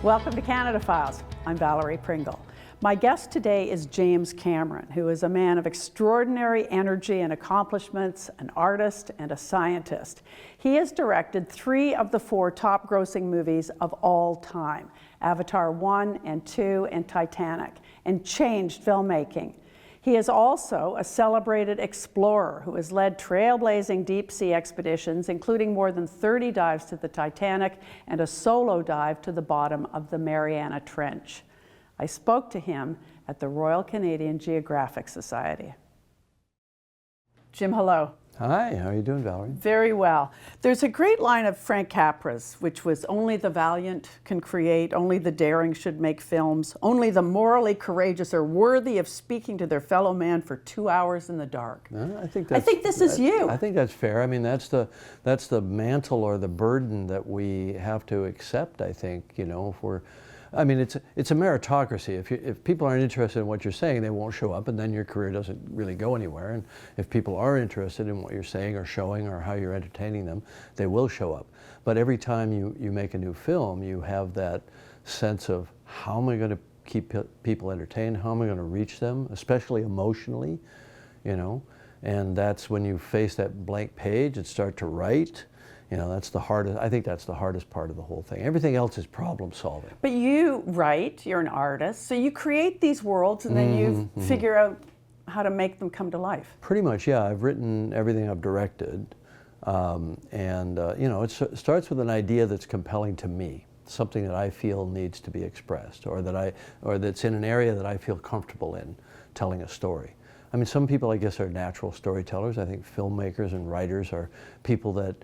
Welcome to Canada Files. I'm Valerie Pringle. My guest today is James Cameron, who is a man of extraordinary energy and accomplishments, an artist and a scientist. He has directed 3 of the 4 top-grossing movies of all time, Avatar 1 and 2 and Titanic, and changed filmmaking. He is also a celebrated explorer who has led trailblazing deep-sea expeditions, including more than 30 dives to the Titanic and a solo dive to the bottom of the Mariana Trench. I spoke to him at the Royal Canadian Geographic Society. Jim, hello. Hi, how are you doing, Valerie? Very well. There's a great line of Frank Capra's, which was, "Only the valiant can create, only the daring should make films, only the morally courageous are worthy of speaking to their fellow man for 2 hours in the dark." I think this is you. I think that's fair. I mean, that's the mantle or the burden that we have to accept, I think, you know, if we're, I mean, it's a meritocracy. If people aren't interested in what you're saying, they won't show up, and then your career doesn't really go anywhere. And if people are interested in what you're saying or showing or how you're entertaining them, they will show up. But every time you make a new film, you have that sense of, how am I going to keep people entertained? How am I going to reach them, especially emotionally, you know? And that's when you face that blank page and start to write. You know, that's the hardest, I think that's the hardest part of the whole thing. Everything else is problem solving. But you write, you're an artist, so you create these worlds and then you figure out how to make them come to life. Pretty much, yeah. I've written everything I've directed. You know, it starts with an idea that's compelling to me, something that I feel needs to be expressed, or that's in an area that I feel comfortable in telling a story. I mean, some people, I guess, are natural storytellers. I think filmmakers and writers are people that,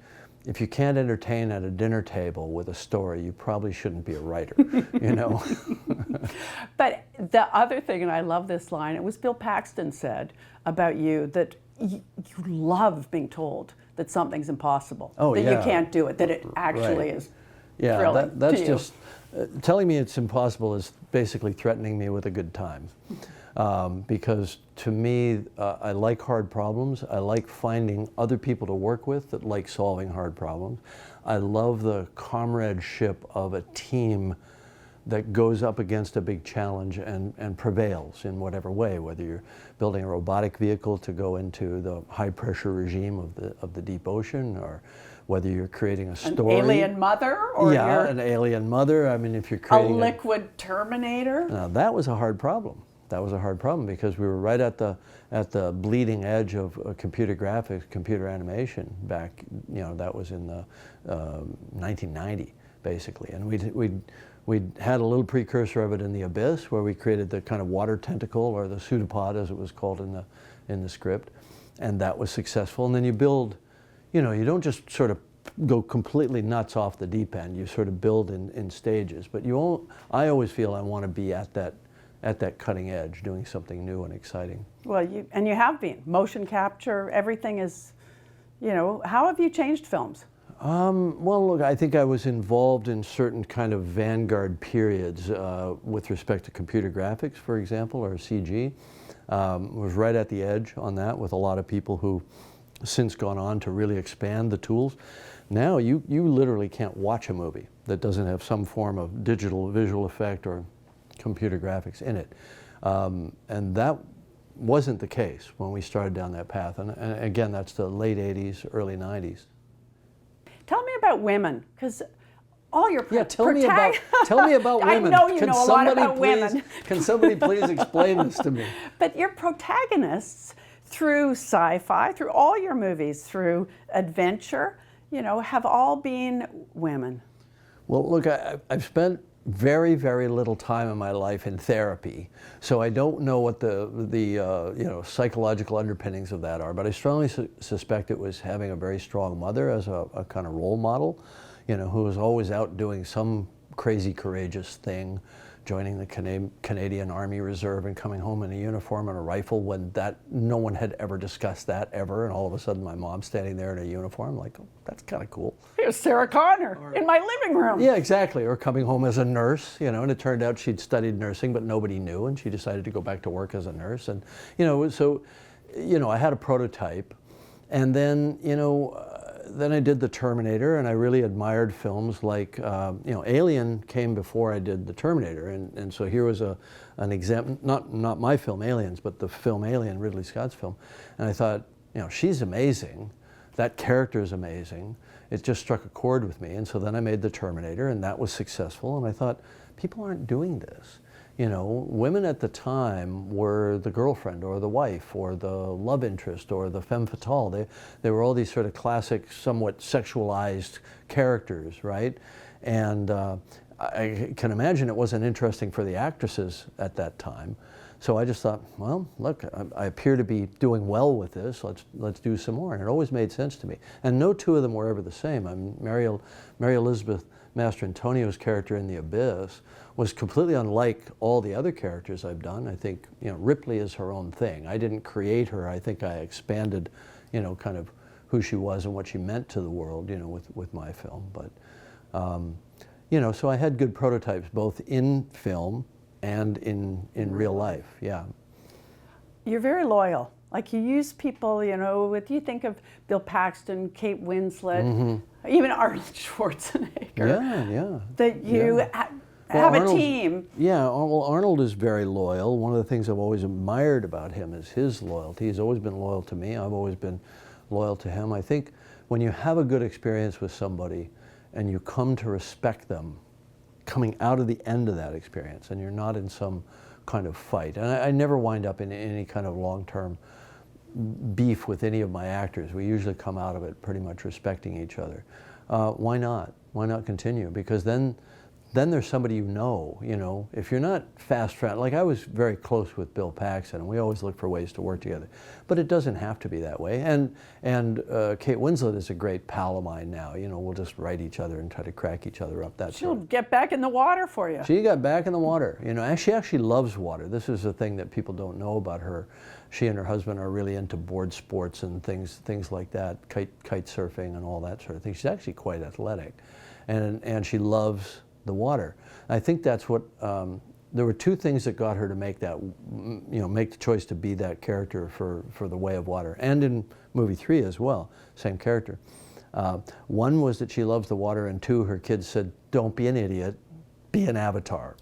if you can't entertain at a dinner table with a story, you probably shouldn't be a writer, you know? But the other thing, and I love this line, it was Bill Paxton said about you, that you love being told that something's impossible, that you can't do it, that it actually is thrilling that's to you. just, telling me it's impossible is basically threatening me with a good time. Because to me, I like hard problems. I like finding other people to work with that like solving hard problems. I love the comradeship of a team that goes up against a big challenge and prevails in whatever way, whether you're building a robotic vehicle to go into the high pressure regime of the deep ocean, or whether you're creating a story. An alien mother? Or an alien mother. I mean, if you're creating a liquid Terminator? Now, that was a hard problem. That was a hard problem because we were right at the bleeding edge of computer graphics, computer animation back, you know, that was in the 1990, basically. And we'd had a little precursor of it in The Abyss, where we created the kind of water tentacle, or the pseudopod as it was called in the script. And that was successful. And then you build, you know, you don't just sort of go completely nuts off the deep end. You sort of build in stages. But I always feel I want to be at that cutting edge, doing something new and exciting. Well, you have been. Motion capture, everything is, you know, how have you changed films? Well, look, I think I was involved in certain kind of vanguard periods with respect to computer graphics, for example, or CG. Was right at the edge on that with a lot of people who since gone on to really expand the tools. Now you literally can't watch a movie that doesn't have some form of digital visual effect or computer graphics in it. And that wasn't the case when we started down that path. And again, that's the late 80s, early 90s. Tell me about women, because all your tell me about women. I know you know a lot about women. Can somebody please explain this to me? But your protagonists, through sci-fi, through all your movies, through adventure, you know, have all been women. Well, look, I've spent very, very little time in my life in therapy, so I don't know what the you know, psychological underpinnings of that are, but I strongly suspect it was having a very strong mother as a kind of role model, you know, who was always out doing some crazy, courageous thing, joining the Canadian Army Reserve and coming home in a uniform and a rifle when no one had ever discussed that ever, and all of a sudden my mom's standing there in a uniform, like, oh, that's kind of cool. Here's Sarah Connor in my living room. Yeah, exactly. Or coming home as a nurse, you know, and it turned out she'd studied nursing, but nobody knew, and she decided to go back to work as a nurse. And, you know, so, you know, I had a prototype, and then, you know, then I did the Terminator, and I really admired films like, Alien came before I did the Terminator, and so here was an example, not my film Aliens, but the film Alien, Ridley Scott's film, and I thought, she's amazing, that character is amazing, it just struck a chord with me, and so then I made the Terminator, and that was successful, and I thought, people aren't doing this. Women at the time were the girlfriend or the wife or the love interest or the femme fatale. They were all these sort of classic, somewhat sexualized characters, right? And I can imagine it wasn't interesting for the actresses at that time. So I just thought, well, look, I appear to be doing well with this. Let's do some more. And it always made sense to me. And no two of them were ever the same. Mary Elizabeth Mastrantonio's character in The Abyss was completely unlike all the other characters I've done. I think, Ripley is her own thing. I didn't create her. I think I expanded, kind of who she was and what she meant to the world, with my film. But, so I had good prototypes both in film and in real life, yeah. You're very loyal. Like you use people, if you think of Bill Paxton, Kate Winslet, even Arnold Schwarzenegger. Yeah. That you have a team. Yeah, well, Arnold is very loyal. One of the things I've always admired about him is his loyalty. He's always been loyal to me. I've always been loyal to him. I think when you have a good experience with somebody and you come to respect them coming out of the end of that experience, and you're not in some kind of fight. And I never wind up in any kind of long-term beef with any of my actors. We usually come out of it pretty much respecting each other. Why not? Why not continue? Because then there's somebody if you're not fast friends, like I was very close with Bill Paxton, and we always look for ways to work together. But it doesn't have to be that way. And Kate Winslet is a great pal of mine now. We'll just write each other and try to crack each other up. She'll get back in the water for you. She got back in the water. She actually loves water. This is a thing that people don't know about her. She and her husband are really into board sports and things like that, kite surfing and all that sort of thing. She's actually quite athletic, and she loves the water. I think that's what, there were two things that got her to make that, make the choice to be that character for The Way of Water, and in movie 3 as well, same character. One was that she loves the water, and two, her kids said, don't be an idiot, be an avatar.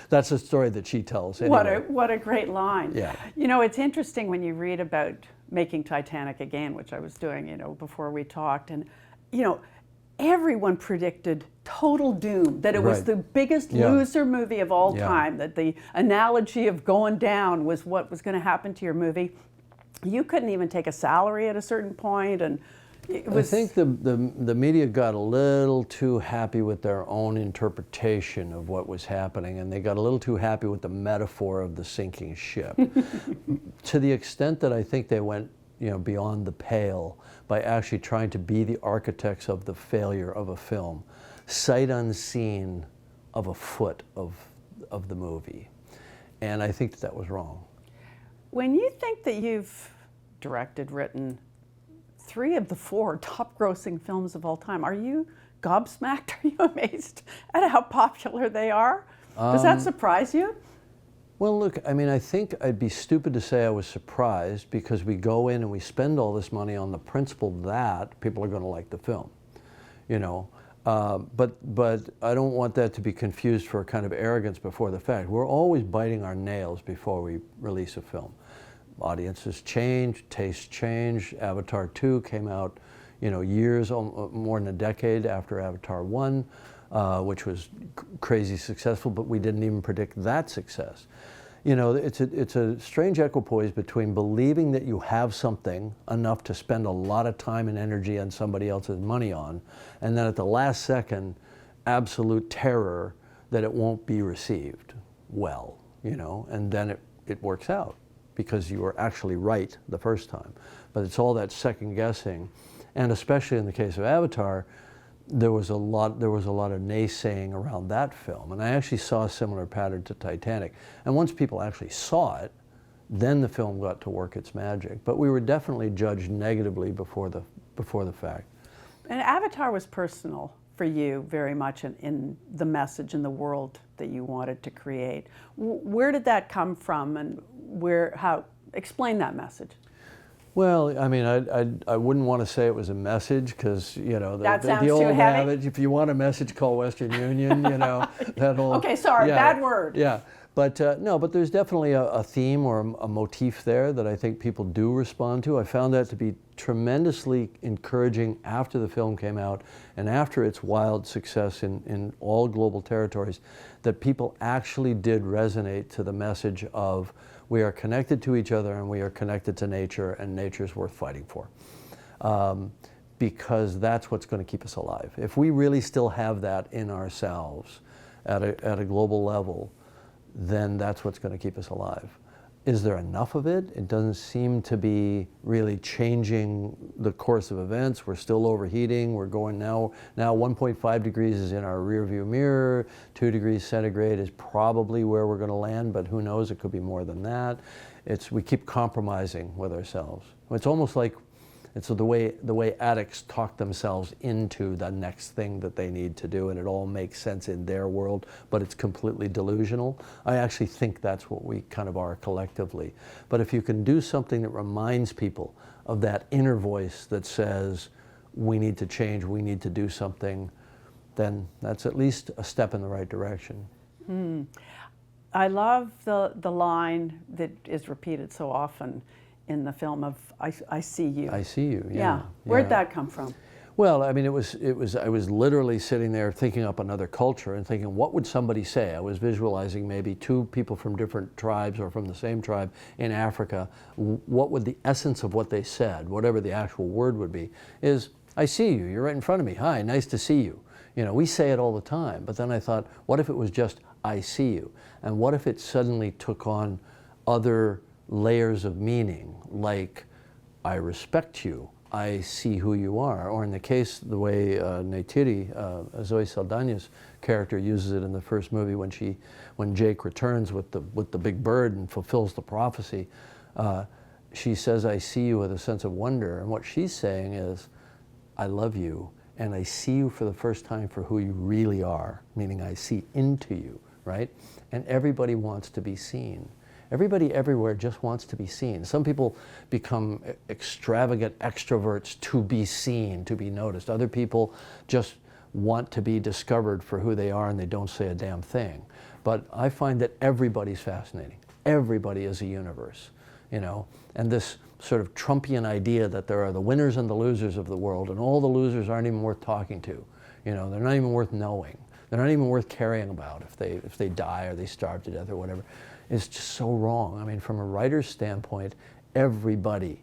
That's a story that she tells anyway. What a great line. Yeah. It's interesting when you read about making Titanic again, which I was doing, before we talked, and, everyone predicted total doom, that it was the biggest loser movie of all time, that the analogy of going down was what was going to happen to your movie. You couldn't even take a salary at a certain point, and it was... I think the media got a little too happy with their own interpretation of what was happening, and they got a little too happy with the metaphor of the sinking ship. To the extent that I think they went beyond the pale by actually trying to be the architects of the failure of a film, sight unseen of a foot of the movie. And I think that was wrong. When you think that you've directed, written 3 of the 4 top-grossing films of all time, are you gobsmacked? Are you amazed at how popular they are? Does that surprise you? Well, look, I think I'd be stupid to say I was surprised, because we go in and we spend all this money on the principle that people are going to like the film, But I don't want that to be confused for a kind of arrogance before the fact. We're always biting our nails before we release a film. Audiences change, tastes change. Avatar 2 came out, years, more than a decade after Avatar 1. Which was crazy successful, but we didn't even predict that success. It's a strange equipoise between believing that you have something enough to spend a lot of time and energy on somebody else's money on, and then at the last second, absolute terror that it won't be received well, and then it works out because you were actually right the first time. But it's all that second guessing, and especially in the case of Avatar, there was a lot of naysaying around that film, and I actually saw a similar pattern to Titanic. And once people actually saw it, then the film got to work its magic. But we were definitely judged negatively before the fact. And Avatar was personal for you very much in the message and the world that you wanted to create. Where did that come from, and how? Explain that message. Well, I mean, I wouldn't want to say it was a message because, you know, That sounds the too old heavy? adage, if you want a message, call Western Union, you know, that whole... Okay, sorry, yeah, bad word. Yeah, but no, but there's definitely a theme or a motif there that I think people do respond to. I found that to be tremendously encouraging after the film came out and after its wild success in all global territories, that people actually did resonate to the message of we are connected to each other and we are connected to nature, and nature's worth fighting for. Because that's what's going to keep us alive. If we really still have that in ourselves at a global level, then that's what's going to keep us alive. Is there enough of it? It doesn't seem to be really changing the course of events. We're still overheating. We're going now 1.5 degrees is in our rear view mirror. 2 degrees centigrade is probably where we're going to land, but who knows, it could be more than that. We keep compromising with ourselves. It's almost like it's the way addicts talk themselves into the next thing that they need to do, and it all makes sense in their world, but it's completely delusional. I actually think that's what we kind of are collectively. But if you can do something that reminds people of that inner voice that says, we need to change, we need to do something, then that's at least a step in the right direction. I love the line that is repeated so often in the film of I see you. I see you, Yeah. Where'd that come from? Well, I mean, I was literally sitting there thinking up another culture and thinking, what would somebody say? I was visualizing maybe two people from different tribes or from the same tribe in Africa. What would the essence of what they said, whatever the actual word would be, is, I see you, you're right in front of me. Hi, nice to see you. You know, we say it all the time, but then I thought, what if it was just, I see you? And what if it suddenly took on other layers of meaning, like, I respect you, I see who you are, or in the case, the way Neytiri, Zoe Saldana's character uses it in the first movie when Jake returns with the big bird and fulfills the prophecy, she says, I see you with a sense of wonder, and what she's saying is, I love you, and I see you for the first time for who you really are, meaning I see into you, right? And everybody wants to be seen. Everybody everywhere just wants to be seen. Some people become extravagant extroverts to be seen, to be noticed. Other people just want to be discovered for who they are and they don't say a damn thing. But I find that everybody's fascinating. Everybody is a universe, you know? And this sort of Trumpian idea that there are the winners and the losers of the world, and all the losers aren't even worth talking to. You know, they're not even worth knowing. They're not even worth caring about if they die or they starve to death or whatever. It's just so wrong. I mean, from a writer's standpoint, everybody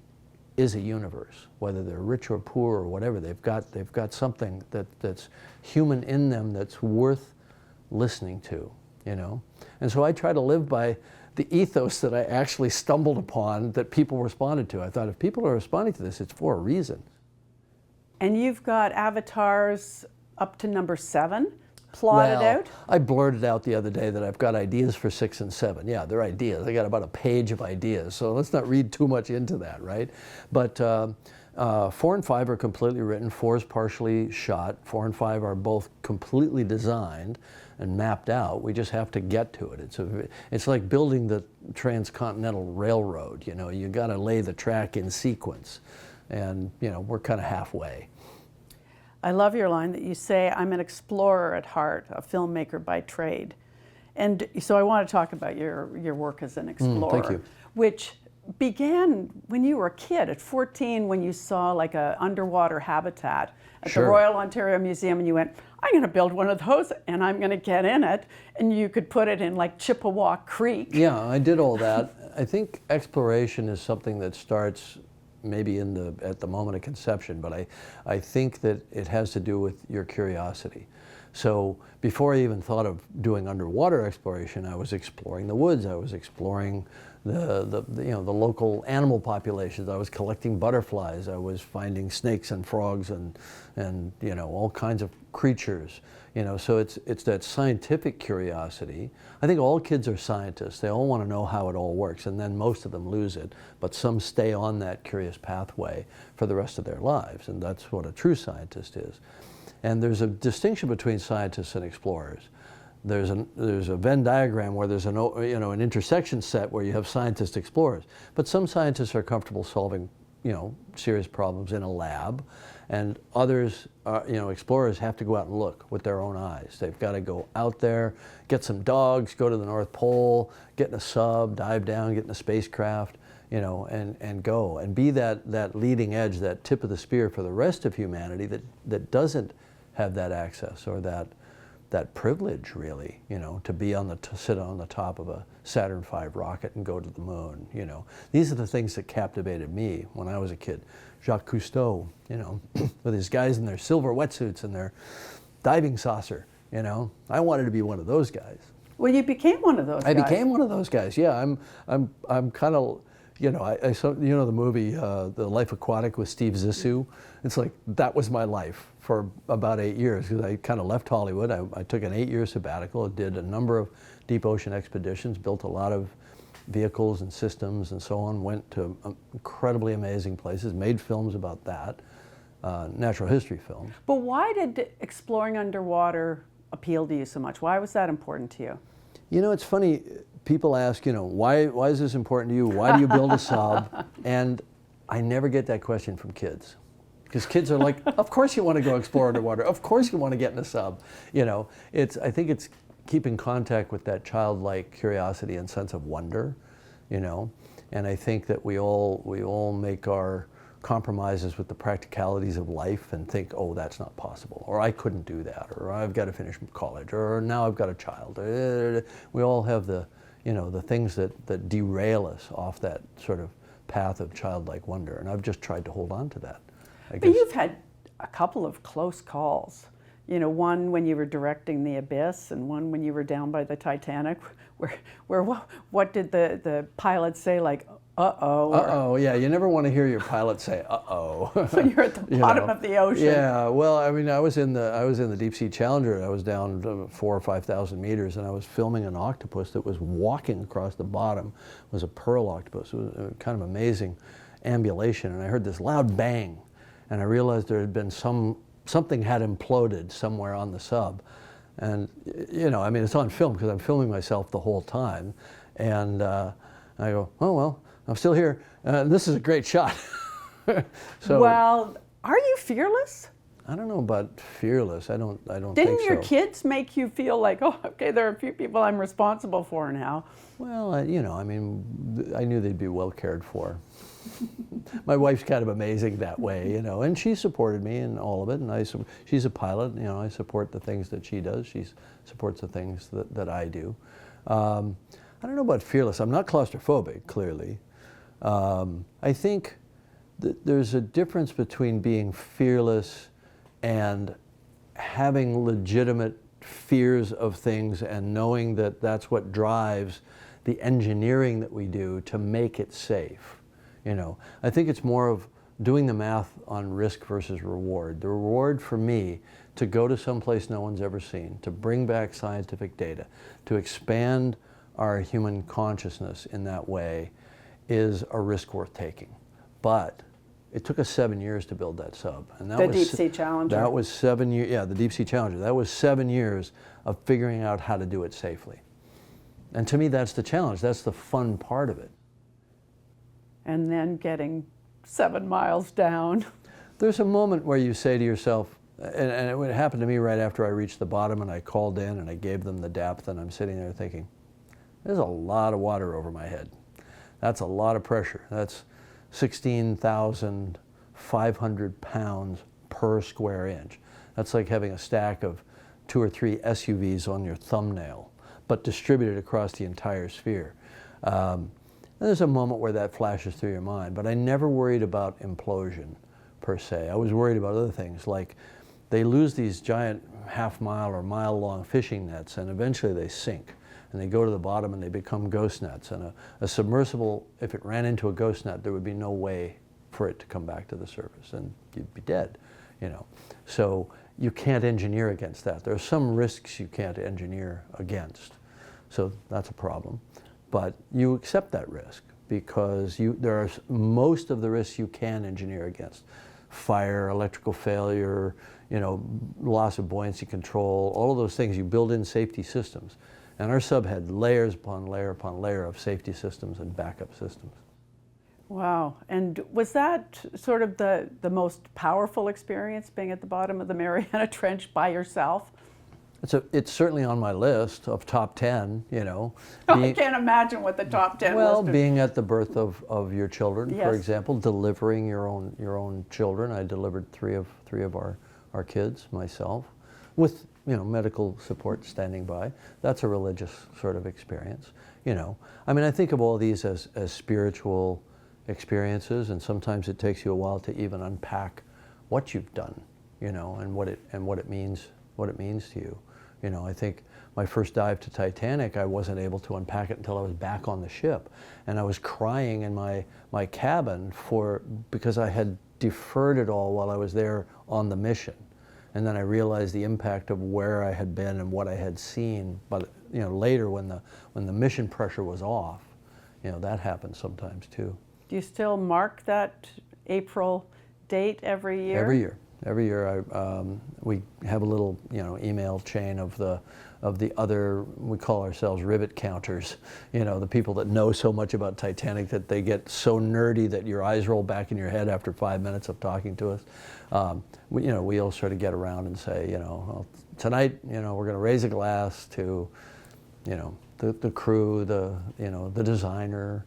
is a universe, whether they're rich or poor or whatever. They've got something that's human in them that's worth listening to, you know? And so I try to live by the ethos that I actually stumbled upon that people responded to. I thought, if people are responding to this, it's for a reason. And you've got avatars up to number 7 plotted out? I blurted out the other day that I've got ideas for 6 and 7. Yeah, they're ideas. I got about a page of ideas, so let's not read too much into that, right? But 4 and 5 are completely written. 4 is partially shot. 4 and 5 are both completely designed and mapped out. We just have to get to it. It's like building the transcontinental railroad. You know, you got to lay the track in sequence, and you know, we're kind of halfway. I love your line that you say, I'm an explorer at heart, a filmmaker by trade. And so I want to talk about your work as an explorer, thank you. Which began when you were a kid, at 14, when you saw like an underwater habitat at Sure. the Royal Ontario Museum, and you went, I'm going to build one of those and I'm going to get in it. And you could put it in like Chippewa Creek. Yeah, I did all that. I think exploration is something that starts maybe at the moment of conception, but I think that it has to do with your curiosity. So before I even thought of doing underwater exploration, I was exploring the woods. I was exploring the local animal populations. I was collecting butterflies. I was finding snakes and frogs and you know, all kinds of creatures. You know, so it's that scientific curiosity. I think all kids are scientists. They all want to know how it all works, and then most of them lose it. But some stay on that curious pathway for the rest of their lives, and that's what a true scientist is. And there's a distinction between scientists and explorers. There's a Venn diagram where there's an intersection set where you have scientist explorers. But some scientists are comfortable solving serious problems in a lab, and others, explorers have to go out and look with their own eyes. They've got to go out there, get some dogs, go to the North Pole, get in a sub, dive down, get in a spacecraft, and go and be that leading edge, that tip of the spear for the rest of humanity that doesn't have that access or that privilege, really, to sit on the top of a Saturn V rocket and go to the moon. These are the things that captivated me when I was a kid. Jacques Cousteau, with his guys in their silver wetsuits and their diving saucer. I wanted to be one of those guys. Well, you became one of those guys. I became one of those guys. Yeah, I'm kind of. I saw, the movie The Life Aquatic with Steve Zissou. It's like that was my life for about 8 years, because I kind of left Hollywood. I took an 8-year sabbatical, did a number of deep ocean expeditions, built a lot of vehicles and systems and so on, went to incredibly amazing places, made films about that, natural history films. But why did exploring underwater appeal to you so much? Why was that important to you? It's funny. People ask, why is this important to you? Why do you build a sub? And I never get that question from kids. Because kids are like, of course you want to go explore underwater. Of course you want to get in a sub. I think it's keeping contact with that childlike curiosity and sense of wonder, And I think that we all make our compromises with the practicalities of life and think, oh, that's not possible, or I couldn't do that, or I've got to finish college, or now I've got a child. We all have the things that derail us off that sort of path of childlike wonder, and I've just tried to hold on to that. But you've had a couple of close calls. One when you were directing The Abyss, and one when you were down by the Titanic, where what did the pilot say, like, uh-oh? Uh-oh, yeah, you never want to hear your pilot say, uh-oh. When you're at the bottom of the ocean. Yeah, well, I mean, I was in the Deep Sea Challenger. I was down 4,000 or 5,000 meters, and I was filming an octopus that was walking across the bottom. It was a pearl octopus. It was kind of amazing ambulation, and I heard this loud bang, and I realized there had been something had imploded somewhere on the sub. And, I mean, it's on film because I'm filming myself the whole time. And I go, oh, well, I'm still here. This is a great shot. So, well, are you fearless? I don't know about fearless. I don't think so. Didn't your kids make you feel like, oh, okay, there are a few people I'm responsible for now? Well, I mean, I knew they'd be well cared for. My wife's kind of amazing that way, and she supported me in all of it. And she's a pilot, I support the things that she does. She supports the things that I do. I don't know about fearless. I'm not claustrophobic, clearly. I think that there's a difference between being fearless and having legitimate fears of things and knowing that that's what drives the engineering that we do to make it safe. I think it's more of doing the math on risk versus reward. The reward for me to go to some place no one's ever seen, to bring back scientific data, to expand our human consciousness in that way is a risk worth taking. But it took us 7 years to build that sub. And that the was Deep Sea Challenger. That was 7 years, yeah, the Deep Sea Challenger. That was 7 years of figuring out how to do it safely. And to me, that's the challenge. That's the fun part of it. And then getting 7 miles down. There's a moment where you say to yourself, and it would happen to me right after I reached the bottom and I called in and I gave them the depth, and I'm sitting there thinking, there's a lot of water over my head. That's a lot of pressure. That's 16,500 pounds per square inch. That's like having a stack of 2 or 3 SUVs on your thumbnail, but distributed across the entire sphere. There's a moment where that flashes through your mind, but I never worried about implosion per se. I was worried about other things, like they lose these giant half-mile or mile-long fishing nets, and eventually they sink. And they go to the bottom and they become ghost nets. And a submersible, if it ran into a ghost net, there would be no way for it to come back to the surface, and you'd be dead, So you can't engineer against that. There are some risks you can't engineer against. So that's a problem. But you accept that risk because there are most of the risks you can engineer against. Fire, electrical failure, loss of buoyancy control, all of those things. You build in safety systems. And our sub had layers upon layer upon layer of safety systems and backup systems. Wow. And was that sort of the most powerful experience, being at the bottom of the Mariana Trench by yourself? It's certainly on my list of top 10, you know. I can't imagine what the top 10 Well, list. being at the birth of your children, Yes. for example, delivering your own children. I delivered three of our kids myself, with, you know, medical support standing by. That's a religious sort of experience, you know. I mean, I think of all these as spiritual experiences, and sometimes it takes you a while to even unpack what you've done, you know, and what it means to you. You know, I think my first dive to Titanic, I wasn't able to unpack it until I was back on the ship, and I was crying in my cabin because I had deferred it all while I was there on the mission, and then I realized the impact of where I had been and what I had seen. But you know, later when the mission pressure was off, you know, that happens sometimes too. Do you still mark that April date every year? Every year. Every year, we have a little, you know, email chain of the other, we call ourselves rivet counters, you know, the people that know so much about Titanic that they get so nerdy that your eyes roll back in your head after 5 minutes of talking to us. You know, we all sort of get around and say, you know, well, tonight, you know, we're going to raise a glass to, you know, the crew, you know, the designer,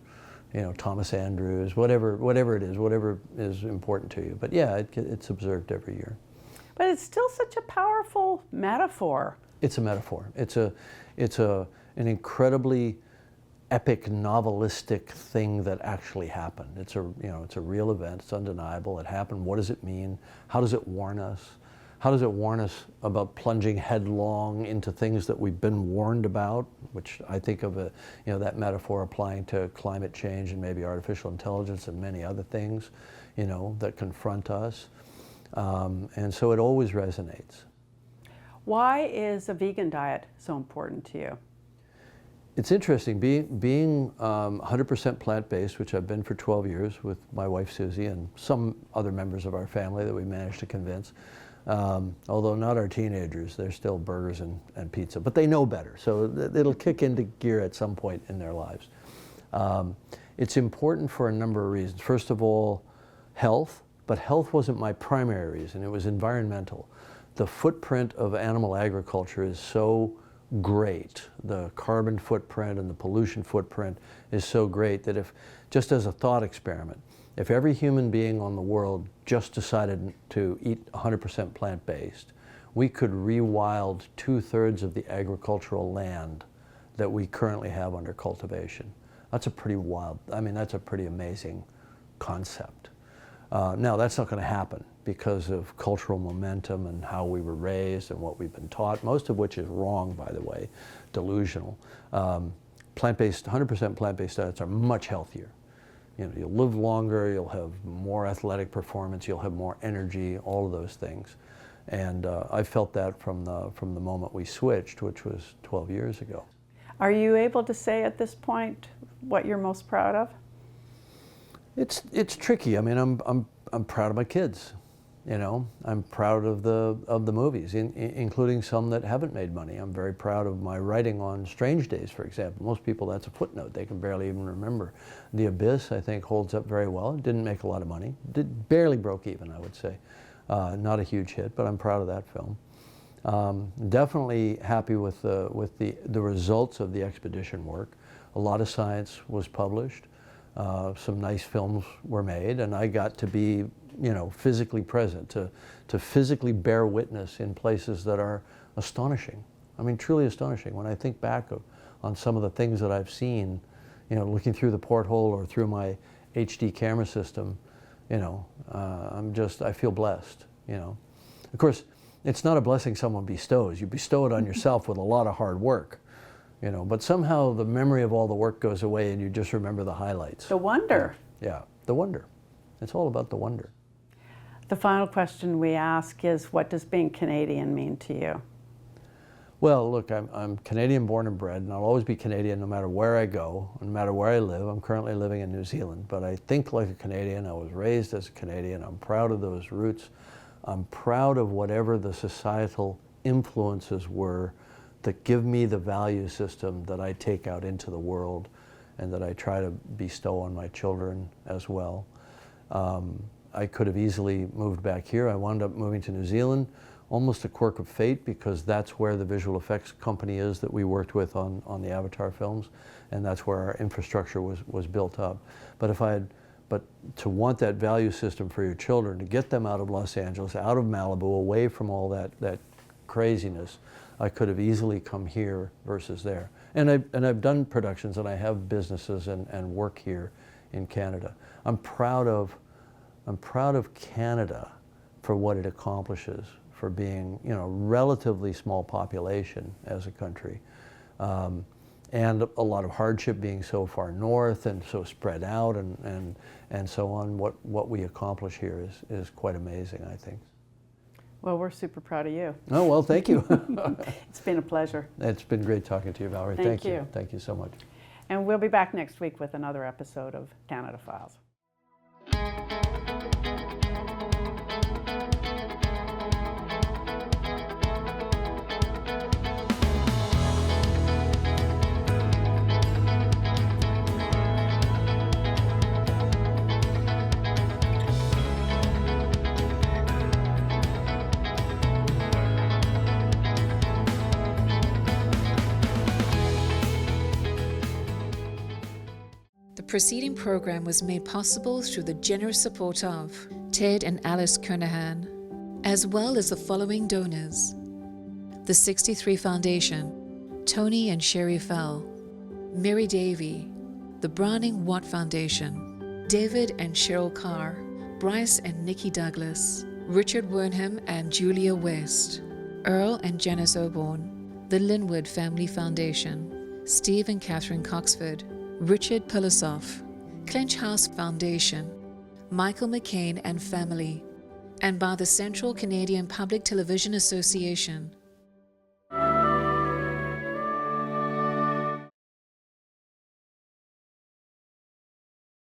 you know, Thomas Andrews, whatever it is, whatever is important to you. But yeah, it's observed every year. But it's still such a powerful metaphor. It's a metaphor. It's an incredibly epic, novelistic thing that actually happened. It's a real event. It's undeniable. It happened. What does it mean? How does it warn us? How does it warn us about plunging headlong into things that we've been warned about, which I think of that metaphor applying to climate change and maybe artificial intelligence and many other things, you know, that confront us. And so it always resonates. Why is a vegan diet so important to you? It's interesting, being 100% plant-based, which I've been for 12 years with my wife Susie and some other members of our family that we managed to convince. Although not our teenagers, they're still burgers and pizza, but they know better, so it'll kick into gear at some point in their lives. It's important for a number of reasons. First of all, health, but health wasn't my primary reason, it was environmental. The footprint of animal agriculture is so great. The carbon footprint and the pollution footprint is so great that if, just as a thought experiment, if every human being on the world just decided to eat 100% plant-based, we could rewild 2/3 of the agricultural land that we currently have under cultivation. That's a pretty wild, I mean, that's a pretty amazing concept. Now, that's not going to happen because of cultural momentum and how we were raised and what we've been taught, most of which is wrong, by the way, delusional. Plant-based, 100% plant-based diets are much healthier. You know, you'll live longer, you'll have more athletic performance, you'll have more energy, all of those things. And I felt that from the moment we switched, which was 12 years ago. Are you able to say at this point what you're most proud of? It's tricky. I mean, I'm proud of my kids. You know, I'm proud of the movies, including some that haven't made money. I'm very proud of my writing on Strange Days, for example. Most people, that's a footnote. They can barely even remember. The Abyss, I think, holds up very well. It didn't make a lot of money. Barely broke even, I would say. Not a huge hit, but I'm proud of that film. Definitely happy with the results of the expedition work. A lot of science was published. Some nice films were made, and I got to be, you know, physically present, to physically bear witness in places that are astonishing. I mean, truly astonishing. When I think back on some of the things that I've seen, you know, looking through the porthole or through my HD camera system, you know, I feel blessed, you know. Of course, it's not a blessing someone bestows. You bestow it on yourself with a lot of hard work. You know, but somehow the memory of all the work goes away and you just remember the highlights. The wonder. Yeah, the wonder. It's all about the wonder. The final question we ask is, what does being Canadian mean to you? Well, look, I'm Canadian born and bred, and I'll always be Canadian no matter where I go, no matter where I live. I'm currently living in New Zealand, but I think like a Canadian. I was raised as a Canadian. I'm proud of those roots. I'm proud of whatever the societal influences were that give me the value system that I take out into the world and that I try to bestow on my children as well. I could have easily moved back here. I wound up moving to New Zealand, almost a quirk of fate, because that's where the visual effects company is that we worked with on the Avatar films, and that's where our infrastructure was built up. But to want that value system for your children, to get them out of Los Angeles, out of Malibu, away from all that craziness, I could have easily come here versus there. And I've done productions, and I have businesses and work here in Canada. I'm proud of Canada for what it accomplishes, for being, you know, relatively small population as a country. And a lot of hardship being so far north and so spread out and so on. What we accomplish here is quite amazing, I think. Well, we're super proud of you. Oh, well, thank you. It's been a pleasure. It's been great talking to you, Valerie. Thank you. Thank you so much. And we'll be back next week with another episode of Canada Files. The preceding program was made possible through the generous support of Ted and Alice Kernahan, as well as the following donors: the 63 Foundation, Tony and Sherry Fell, Mary Davey, the Browning Watt Foundation, David and Cheryl Carr, Bryce and Nikki Douglas, Richard Wernham and Julia West, Earl and Janice Oborn, the Linwood Family Foundation, Steve and Catherine Coxford, Richard Pilosoff, Clinch House Foundation, Michael McCain and family, and by the Central Canadian Public Television Association,